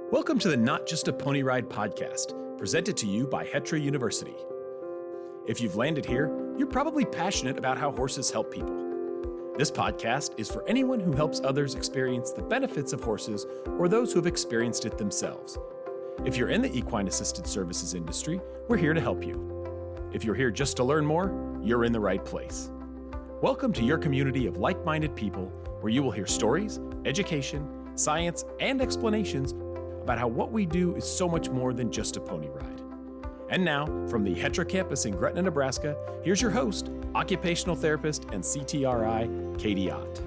Welcome to the Not Just a Pony Ride podcast, presented to you by Hetra University. If you've landed here, you're probably passionate about how horses help people. This podcast is for anyone who helps others experience the benefits of horses or those who have experienced it themselves. If you're in the equine assisted services industry, we're here to help you. If you're here just to learn more, you're in the right place. Welcome to your community of like-minded people where you will hear stories, education, science, and explanations about how what we do is so much more than just a pony ride. And now, from the Hetra campus in Gretna, Nebraska, here's your host, occupational therapist and CTRI, Katie Ott.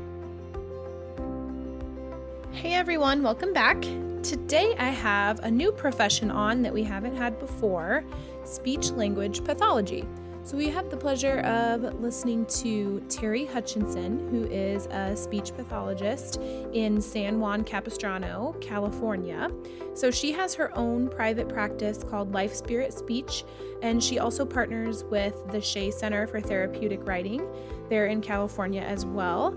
Hey everyone, welcome back. Today I have a new profession on that we haven't had before, speech-language pathology. So we have the pleasure of listening to Terri Hutchison, who is a speech pathologist in San Juan Capistrano, California. So she has her own private practice called Life Spirit Speech, and she also partners with the Shea Center for Therapeutic Riding there in California as well,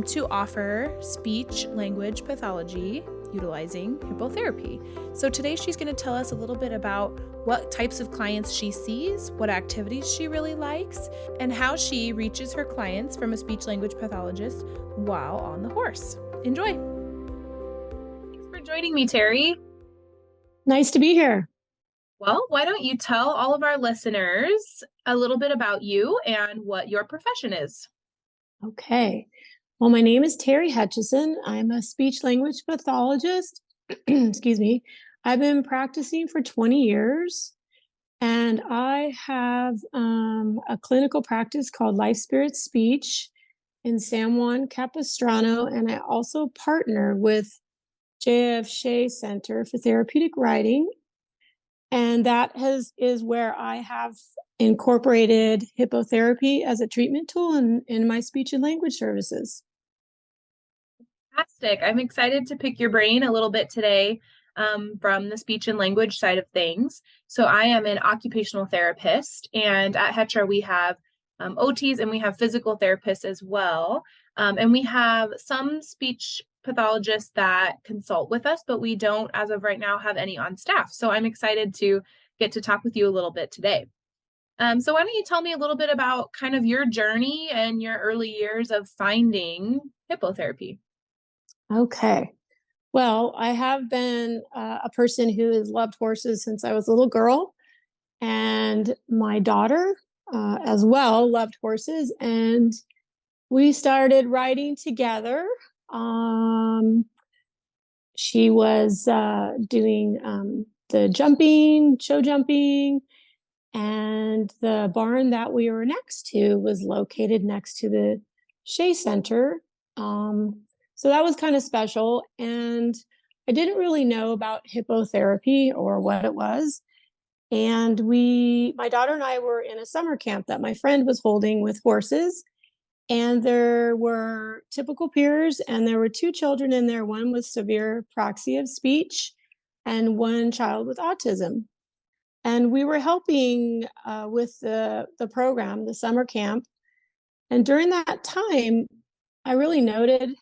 to offer speech-language pathology utilizing hippotherapy. So today she's going to tell us a little bit about what types of clients she sees, what activities she really likes, and how she reaches her clients from a speech-language pathologist while on the horse. Enjoy. Thanks for joining me, Terri. Nice to be here. Well, why don't you tell all of our listeners a little bit about you and what your profession is? Okay. Well, my name is Terri Hutchison. I'm a speech-language pathologist. Excuse me. I've been practicing for 20 years, and I have a clinical practice called Life Spirit Speech in San Juan Capistrano, and I also partner with Shea Center for Therapeutic Riding, and that is where I have incorporated hippotherapy as a treatment tool in my speech and language services. Fantastic. I'm excited to pick your brain a little bit today from the speech and language side of things. So I am an occupational therapist, and at Hetra we have OTs and we have physical therapists as well. And we have some speech pathologists that consult with us, but we don't, as of right now, have any on staff. So I'm excited to get to talk with you a little bit today. So why don't you tell me a little bit about kind of your journey and your early years of finding hippotherapy? Okay. Well, I have been a person who has loved horses since I was a little girl, and my daughter as well loved horses, and we started riding together. She was doing the jumping, show jumping, and the barn that we were next to was located next to the Shea Center. So that was kind of special, and I didn't really know about hippotherapy or what it was. And my daughter and I were in a summer camp that my friend was holding with horses, and there were typical peers, and there were two children in there, one with severe apraxia of speech and one child with autism. And we were helping with the program, the summer camp. And during that time, I really noted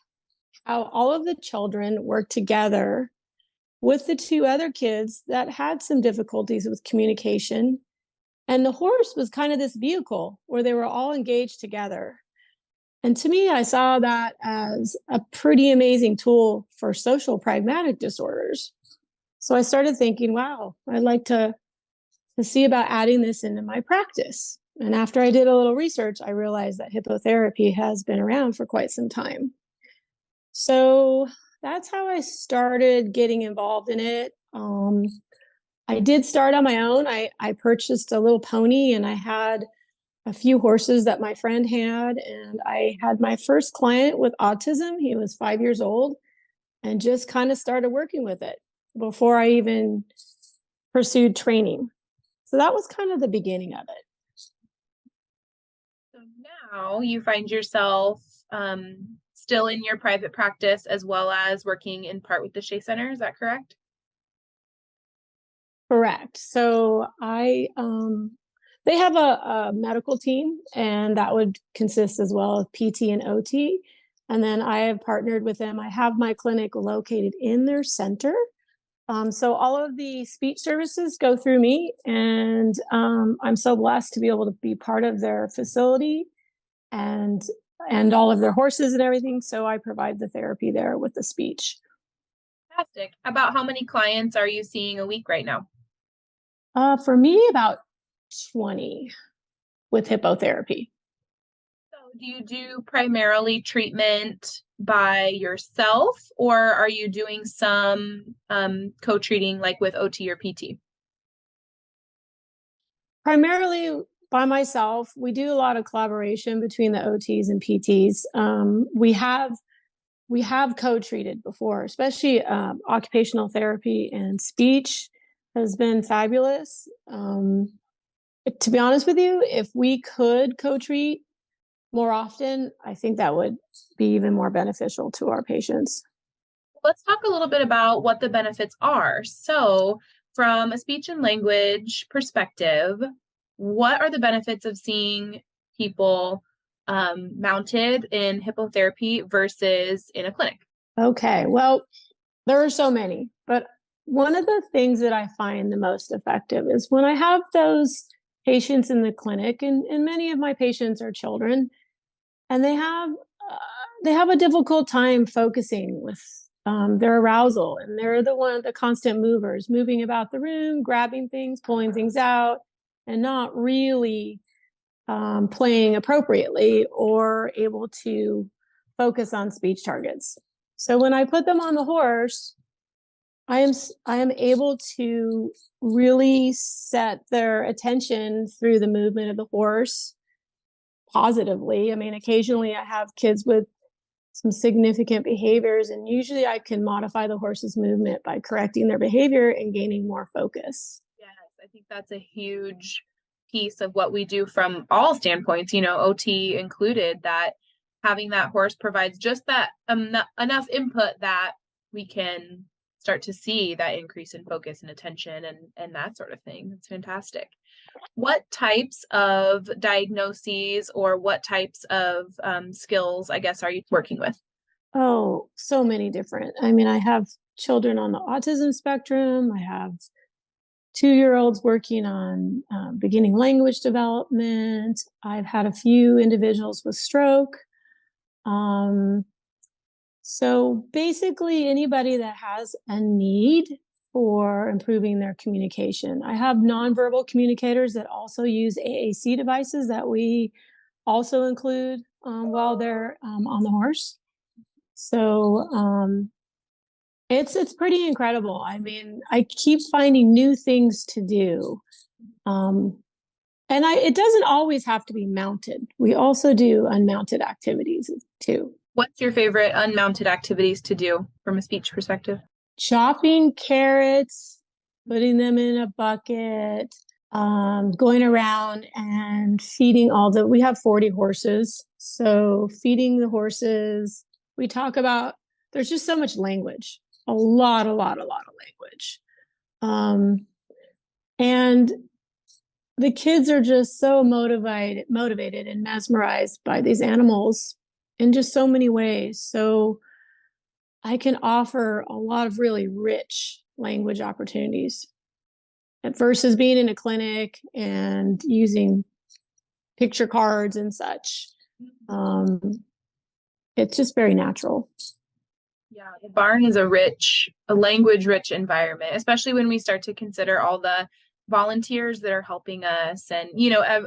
how all of the children worked together with the two other kids that had some difficulties with communication. And the horse was kind of this vehicle where they were all engaged together. And to me, I saw that as a pretty amazing tool for social pragmatic disorders. So I started thinking, wow, I'd like to see about adding this into my practice. And after I did a little research, I realized that hippotherapy has been around for quite some time. So that's how I started getting involved in it. I did start on my own. I purchased a little pony, and I had a few horses that my friend had. And I had my first client with autism. He was 5 years old, and just kind of started working with it before I even pursued training. So that was kind of the beginning of it. So now you find yourself still in your private practice as well as working in part with the Shea Center. Is that correct? Correct. So they have a medical team, and that would consist as well of PT and OT. And then I have partnered with them. I have my clinic located in their center. So all of the speech services go through me, and I'm so blessed to be able to be part of their facility and all of their horses and everything. So I provide the therapy there with the speech. Fantastic. About how many clients are you seeing a week right now? For me, about 20 with hippotherapy. So do you do primarily treatment by yourself, or are you doing some co-treating like with OT or PT? Primarily by myself. We do a lot of collaboration between the OTs and PTs. We have co-treated before, especially occupational therapy and speech has been fabulous. To be honest with you, if we could co-treat more often, I think that would be even more beneficial to our patients. Let's talk a little bit about what the benefits are. So, from a speech and language perspective, what are the benefits of seeing people mounted in hippotherapy versus in a clinic? Okay, well, there are so many, but one of the things that I find the most effective is when I have those patients in the clinic, and many of my patients are children, and they have a difficult time focusing with their arousal, and they're the constant movers, moving about the room, grabbing things, pulling things out, and not really playing appropriately or able to focus on speech targets. So when I put them on the horse, I am able to really set their attention through the movement of the horse positively. I mean, occasionally I have kids with some significant behaviors, and usually I can modify the horse's movement by correcting their behavior and gaining more focus. Yes, I think that's a huge piece of what we do from all standpoints, OT included, that having that horse provides just that enough input that we can start to see that increase in focus and attention and that sort of thing. It's fantastic. What types of diagnoses or what types of skills, I guess, are you working with? Oh, so many different. I mean, I have children on the autism spectrum. I have 2-year-olds working on beginning language development. I've had a few individuals with stroke. So basically anybody that has a need for improving their communication. I have nonverbal communicators that also use AAC devices that we also include while they're on the horse. So it's pretty incredible. I mean, I keep finding new things to do. And it doesn't always have to be mounted. We also do unmounted activities too. What's your favorite unmounted activities to do from a speech perspective? Chopping carrots, putting them in a bucket, going around and feeding we have 40 horses. So feeding the horses, we talk about, there's just so much language, a lot of language. And the kids are just so motivated and mesmerized by these animals in just so many ways. So I can offer a lot of really rich language opportunities versus being in a clinic and using picture cards and such. It's just very natural. Yeah, the barn is a language-rich environment, especially when we start to consider all the volunteers that are helping us and,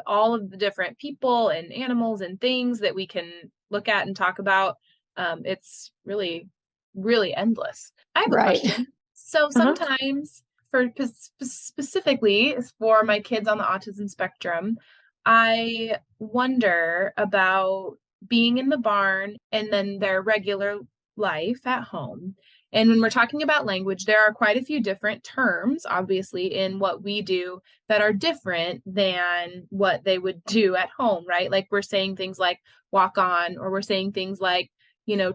all of the different people and animals and things that we can look at and talk about. It's really, really endless. I have a question. So sometimes specifically for my kids on the autism spectrum, I wonder about being in the barn and then their regular life at home. And when we're talking about language, there are quite a few different terms, obviously, in what we do that are different than what they would do at home, right? Like we're saying things like walk on, or we're saying things like,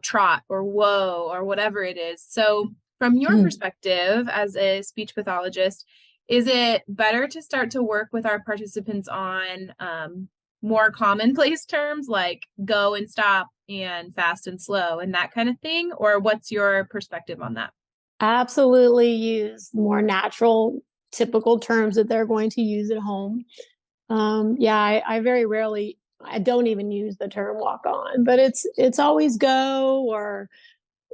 trot or whoa, or whatever it is. So from your perspective as a speech pathologist, is it better to start to work with our participants on more commonplace terms like go and stop and fast and slow and that kind of thing? Or what's your perspective on that? Absolutely use more natural, typical terms that they're going to use at home. Yeah, I very rarely, I don't even use the term walk on, but it's always go, or,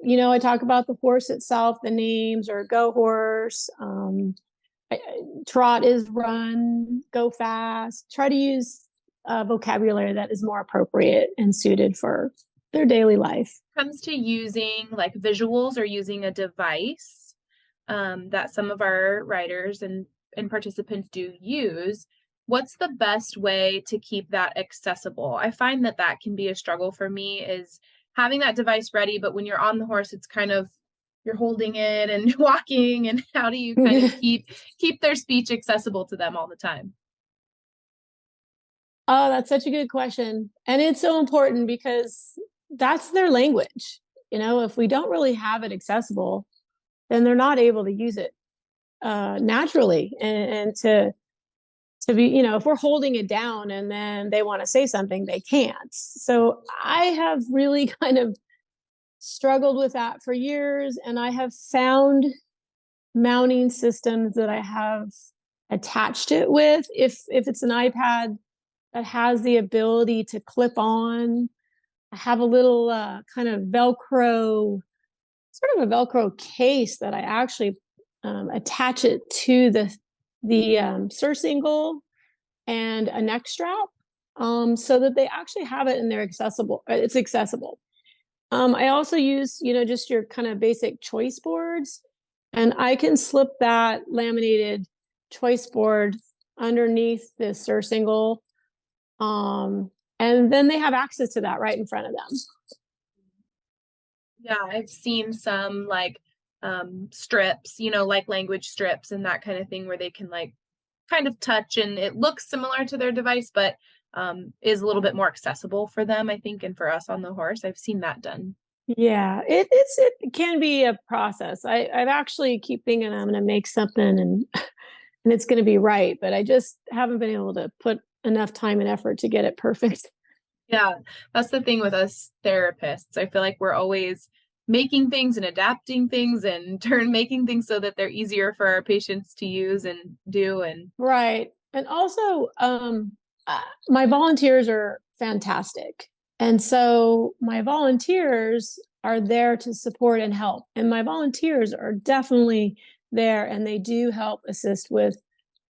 I talk about the horse itself, the names, or go horse. Trot is run, go fast. Try to use vocabulary that is more appropriate and suited for their daily life. Comes to using like visuals or using a device that some of our riders and participants do use, what's the best way to keep that accessible? I find that that can be a struggle for me, is having that device ready, but when you're on the horse, it's kind of, you're holding it and walking, and how do you kind of keep their speech accessible to them all the time? Oh, that's such a good question. And it's so important because that's their language. If we don't really have it accessible, then they're not able to use it naturally. And to be, if we're holding it down and then they want to say something, they can't. So I have really kind of struggled with that for years. And I have found mounting systems that I have attached it with. If it's an iPad that has the ability to clip on, I have a little kind of Velcro, sort of a Velcro case that I actually attach it to the surcingle and a neck strap, so that they actually have it and they're accessible. It's accessible. I also use, just your kind of basic choice boards, and I can slip that laminated choice board underneath the surcingle, and then they have access to that right in front of them. Yeah, I've seen some like strips, like language strips and that kind of thing, where they can like kind of touch, and it looks similar to their device, but is a little bit more accessible for them, I think, and for us on the horse. I've seen that done. Yeah, it can be a process. I've actually keep thinking I'm going to make something and and it's going to be right, but I just haven't been able to put enough time and effort to get it perfect. Yeah, that's the thing with us therapists. I feel like we're always making things and adapting things and making things so that they're easier for our patients to use and do. And Right. And also, my volunteers are fantastic. And so my volunteers are there to support and help. And my volunteers are definitely there, and they do help assist with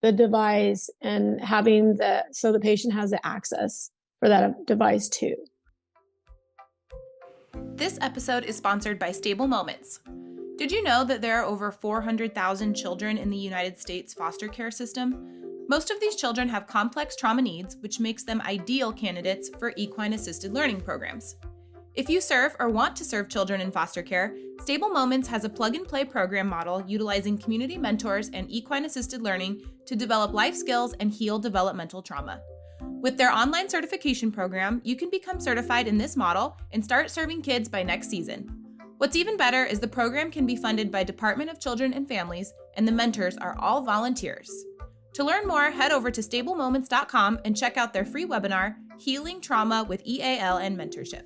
the device and having so the patient has the access for that device too. This episode is sponsored by Stable Moments. Did you know that there are over 400,000 children in the United States foster care system? Most of these children have complex trauma needs, which makes them ideal candidates for equine-assisted learning programs. If you serve or want to serve children in foster care, Stable Moments has a plug-and-play program model utilizing community mentors and equine-assisted learning to develop life skills and heal developmental trauma. With their online certification program, you can become certified in this model and start serving kids by next season. What's even better is the program can be funded by Department of Children and Families, and the mentors are all volunteers. To learn more, head over to stablemoments.com and check out their free webinar, Healing Trauma with EAL and Mentorship.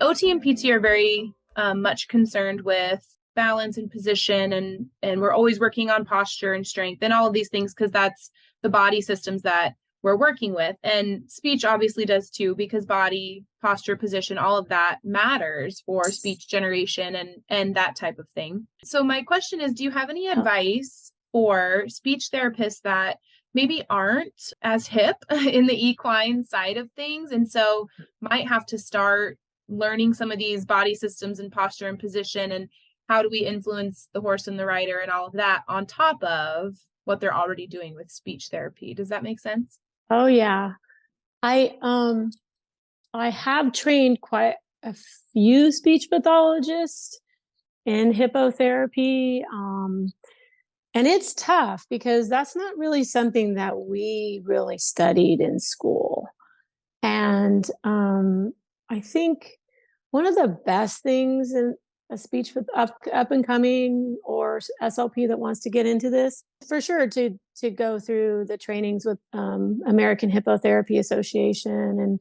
OT and PT are very much concerned with balance and position, and we're always working on posture and strength and all of these things, because that's the body systems that we're working with. And speech obviously does too, because body, posture, position, all of that matters for speech generation and that type of thing. So my question is, do you have any advice for speech therapists that maybe aren't as hip in the equine side of things, and so might have to start learning some of these body systems and posture and position, and how do we influence the horse and the rider and all of that on top of what they're already doing with speech therapy? Does that make sense? Oh yeah. I have trained quite a few speech pathologists in hippotherapy. And it's tough because that's not really something that we really studied in school. And I think one of the best things in a speech with up and coming or SLP that wants to get into this, for sure, to go through the trainings with American Hippotherapy Association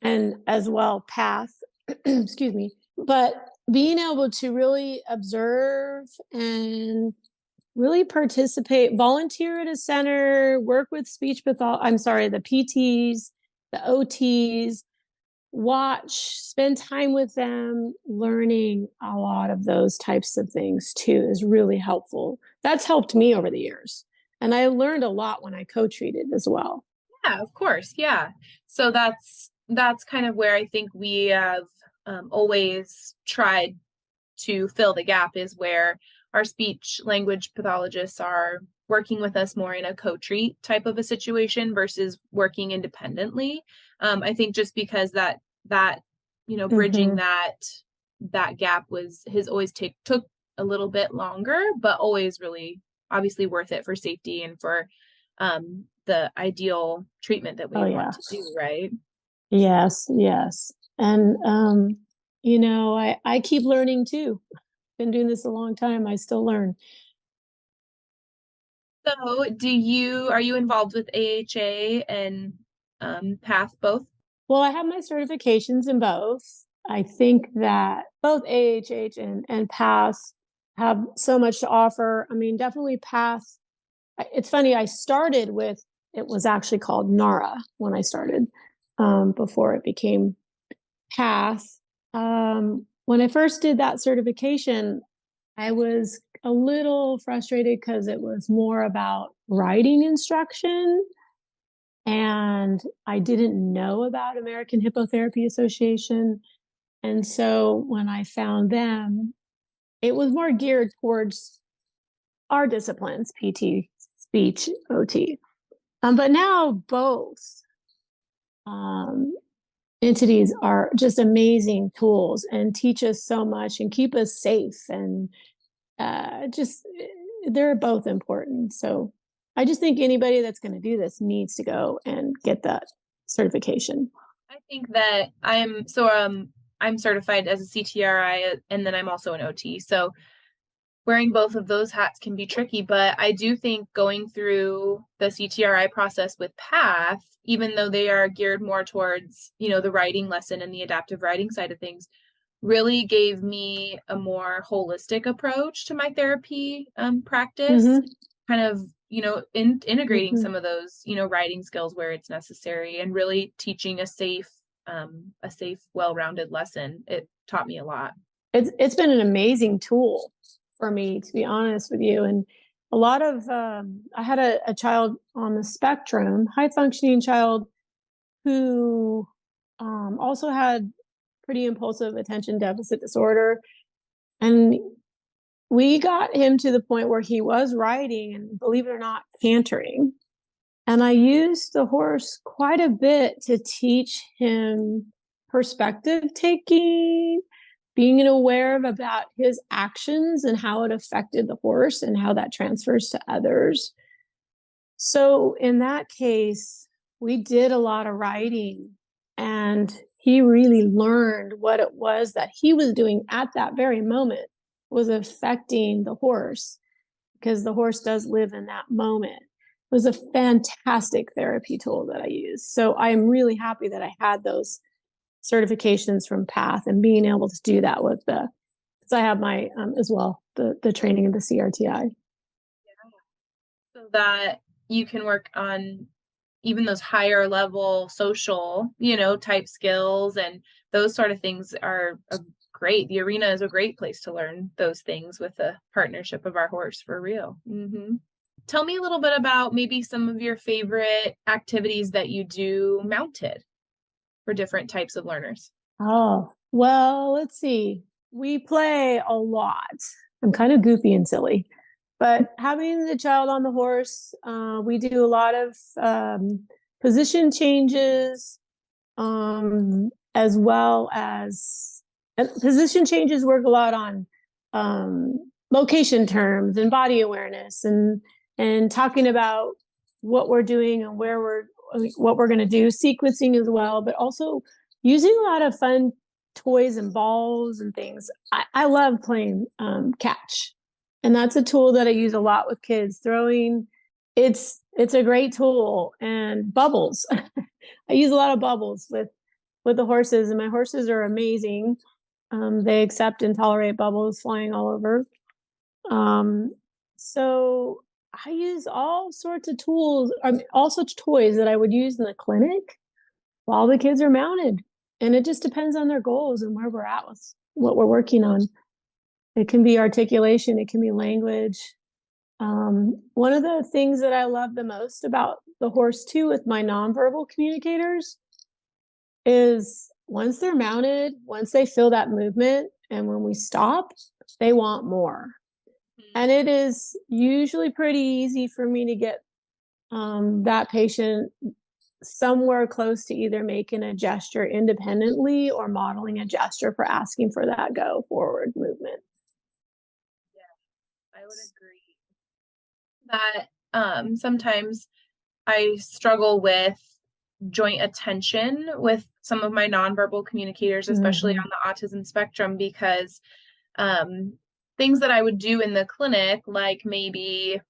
and as well PATH, excuse me. But being able to really observe and really participate, volunteer at a center, work with the PTs, the OTs, watch, spend time with them, learning a lot of those types of things too is really helpful. That's helped me over the years. And I learned a lot when I co-treated as well. Yeah, of course. Yeah. So that's kind of where I think we have always tried to fill the gap, is where our speech language pathologists are working with us more in a co-treat type of a situation versus working independently. I think just because that bridging that gap has always took a little bit longer, but always really obviously worth it for safety and for the ideal treatment that we want to do, right? Yes. And I keep learning too. Been doing this a long time. I still learn. So are you involved with AHA and PATH both? Well, I have my certifications in both. I think that both AHH and PATH have so much to offer. I mean, definitely PATH. It's funny, it was actually called NARA when I started, before it became PATH. When I first did that certification, I was a little frustrated because it was more about riding instruction. And I didn't know about American Hippotherapy Association. And so when I found them, it was more geared towards our disciplines, PT, speech, OT. But now both entities are just amazing tools and teach us so much and keep us safe. And they're both important. So I just think anybody that's going to do this needs to go and get that certification. I think that I'm certified as a CTRI, and then I'm also an OT. So wearing both of those hats can be tricky, but I do think going through the CTRI process with PATH, even though they are geared more towards, the writing lesson and the adaptive writing side of things, really gave me a more holistic approach to my therapy practice, kind of, integrating some of those, writing skills where it's necessary, and really teaching a safe, well-rounded lesson. It taught me a lot. It's been an amazing tool for me, to be honest with you. And a lot of, I had a child on the spectrum, high functioning child, who also had pretty impulsive attention deficit disorder. And we got him to the point where he was riding and, believe it or not, cantering. And I used the horse quite a bit to teach him perspective taking, being aware about his actions and how it affected the horse and how that transfers to others. So in that case, we did a lot of riding, and he really learned what it was that he was doing at that very moment was affecting the horse, because the horse does live in that moment. It was a fantastic therapy tool that I used. So I'm really happy that I had those certifications from PATH and being able to do that with because I have my as well, the training of the CRTI. Yeah. So that you can work on even those higher level social, type skills, and those sort of things are great. The arena is a great place to learn those things with the partnership of our horse, for real. Tell me a little bit about maybe some of your favorite activities that you do mounted for different types of learners. Oh, well, let's see. We play a lot. I'm kind of goofy and silly, but having the child on the horse, we do a lot of position changes, as well as position changes work a lot on location terms and body awareness, and talking about what we're doing and what we're going to do, sequencing as well, but also using a lot of fun toys and balls and things. I love playing catch, and that's a tool that I use a lot with kids. Throwing, it's a great tool. And bubbles. I use a lot of bubbles with the horses, and my horses are amazing. They accept and tolerate bubbles flying all over. So I use all sorts of tools, all sorts of toys that I would use in the clinic while the kids are mounted. And it just depends on their goals and where we're at with what we're working on. It can be articulation, it can be language. One of the things that I love the most about the horse too with my nonverbal communicators is once they're mounted, once they feel that movement, and when we stop, they want more. And it is usually pretty easy for me to get that patient somewhere close to either making a gesture independently or modeling a gesture for asking for that go forward movement. I would agree that sometimes I struggle with joint attention with some of my nonverbal communicators, especially on the autism spectrum, because things that I would do in the clinic, like maybe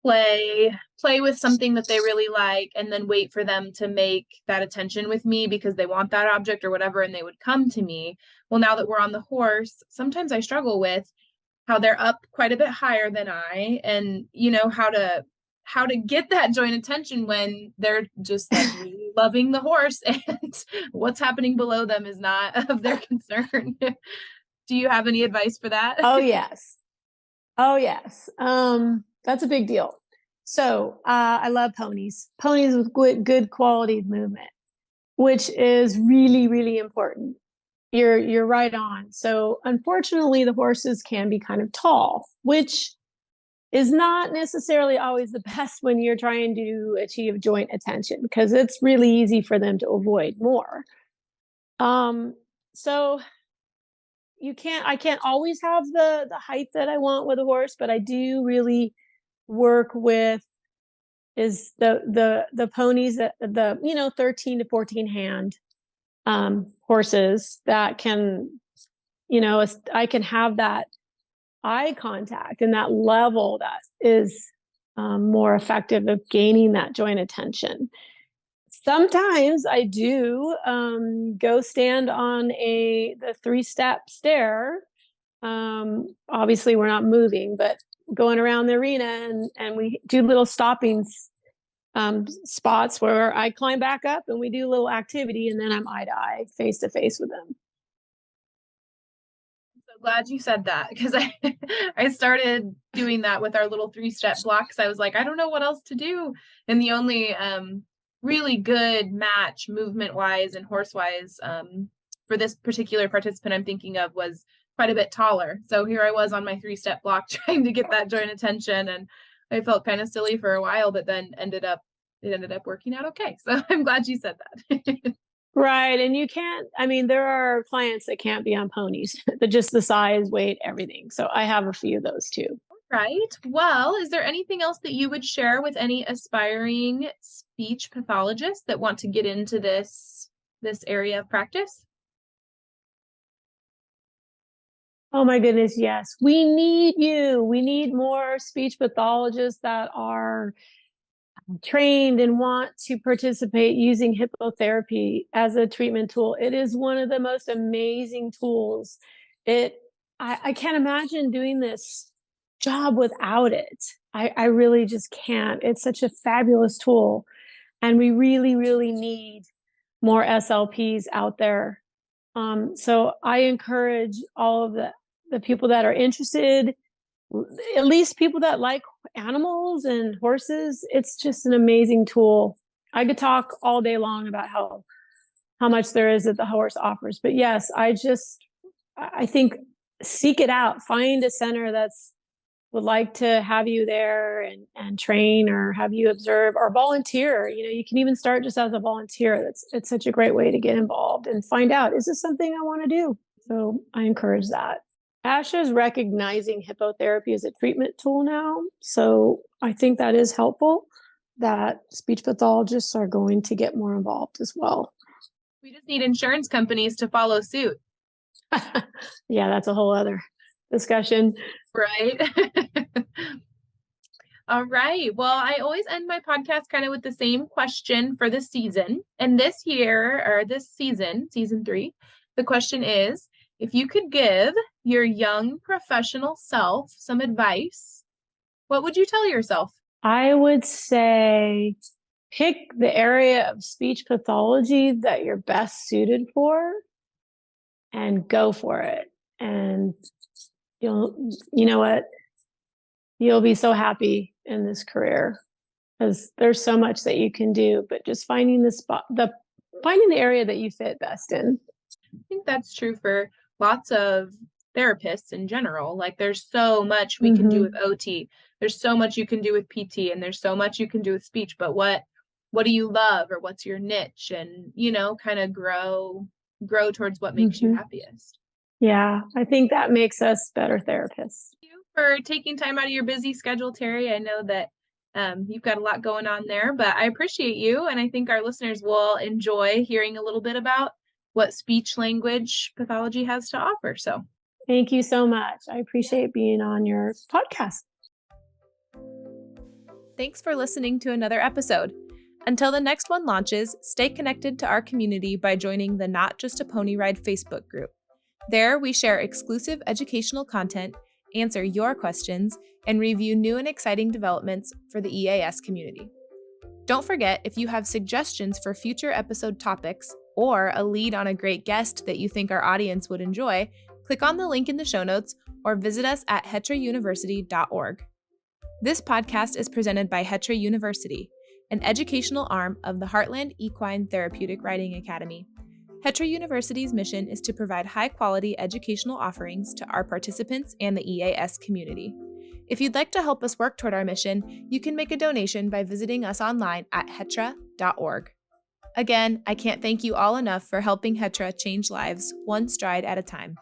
play with something that they really like and then wait for them to make that attention with me because they want that object or whatever, and they would come to me. Well, now that we're on the horse, sometimes I struggle with how they're up quite a bit higher than I, and how to get that joint attention when they're just like really loving the horse and what's happening below them is not of their concern. Do you have any advice for that? Oh, yes. That's a big deal. So I love ponies with good quality movement, which is really, really important. You're right on. So unfortunately, the horses can be kind of tall, which is not necessarily always the best when you're trying to achieve joint attention, because it's really easy for them to avoid more. So I can't always have the height that I want with a horse, but I do really work with is the ponies that the 13 to 14 hand horses that can, I can have that eye contact and that level that is more effective of gaining that joint attention. Sometimes I do go stand on the 3-step stair. Obviously we're not moving, but going around the arena and we do little stopping spots where I climb back up and we do a little activity, and then I'm eye to eye, face to face with them. Glad you said that, because I started doing that with our little 3-step blocks. I was like, I don't know what else to do. And the only really good match movement wise and horse wise for this particular participant I'm thinking of was quite a bit taller. So here I was on my 3-step block trying to get that joint attention, and I felt kind of silly for a while, but then it ended up working out okay. So I'm glad you said that. Right. And there are clients that can't be on ponies. They're just the size, weight, everything. So I have a few of those too. Right. Well, is there anything else that you would share with any aspiring speech pathologists that want to get into this area of practice? Oh my goodness, yes. We need you. We need more speech pathologists that are trained and want to participate using hippotherapy as a treatment tool. It is one of the most amazing tools. I can't imagine doing this job without it. I really just can't. It's such a fabulous tool. And we really, really need more SLPs out there. So I encourage all of the people that are interested, at least people that like animals and horses. It's just an amazing tool. I could talk all day long about how much there is that the horse offers, but yes, I think seek it out, find a center that's would like to have you there and train or have you observe or volunteer. You can even start just as a volunteer. It's such a great way to get involved and find out, is this something I want to do? So I encourage that. ASHA is recognizing hippotherapy as a treatment tool now. So I think that is helpful that speech pathologists are going to get more involved as well. We just need insurance companies to follow suit. Yeah, that's a whole other discussion. Right. All right. Well, I always end my podcast kind of with the same question for the season. And this year, or this season, season 3, The question is, if you could give your young professional self some advice, what would you tell yourself? I would say pick the area of speech pathology that you're best suited for and go for it. And you know what? You'll be so happy in this career because there's so much that you can do, but just finding finding the area that you fit best in. I think that's true for lots of therapists in general. Like there's so much we can do with OT. There's so much you can do with PT, and there's so much you can do with speech, but what do you love, or what's your niche? And, kind of grow towards what makes you happiest. Yeah, I think that makes us better therapists. Thank you for taking time out of your busy schedule, Terri. I know that you've got a lot going on there, but I appreciate you. And I think our listeners will enjoy hearing a little bit about what speech language pathology has to offer. So thank you so much. I appreciate being on your podcast. Thanks for listening to another episode. Until the next one launches, stay connected to our community by joining the Not Just a Pony Ride Facebook group. There, we share exclusive educational content, answer your questions, and review new and exciting developments for the EAS community. Don't forget, if you have suggestions for future episode topics or a lead on a great guest that you think our audience would enjoy, click on the link in the show notes or visit us at hetrauniversity.org. This podcast is presented by Hetra University, an educational arm of the Heartland Equine Therapeutic Riding Academy. Hetra University's mission is to provide high-quality educational offerings to our participants and the EAS community. If you'd like to help us work toward our mission, you can make a donation by visiting us online at hetra.org. Again, I can't thank you all enough for helping Hetra change lives one stride at a time.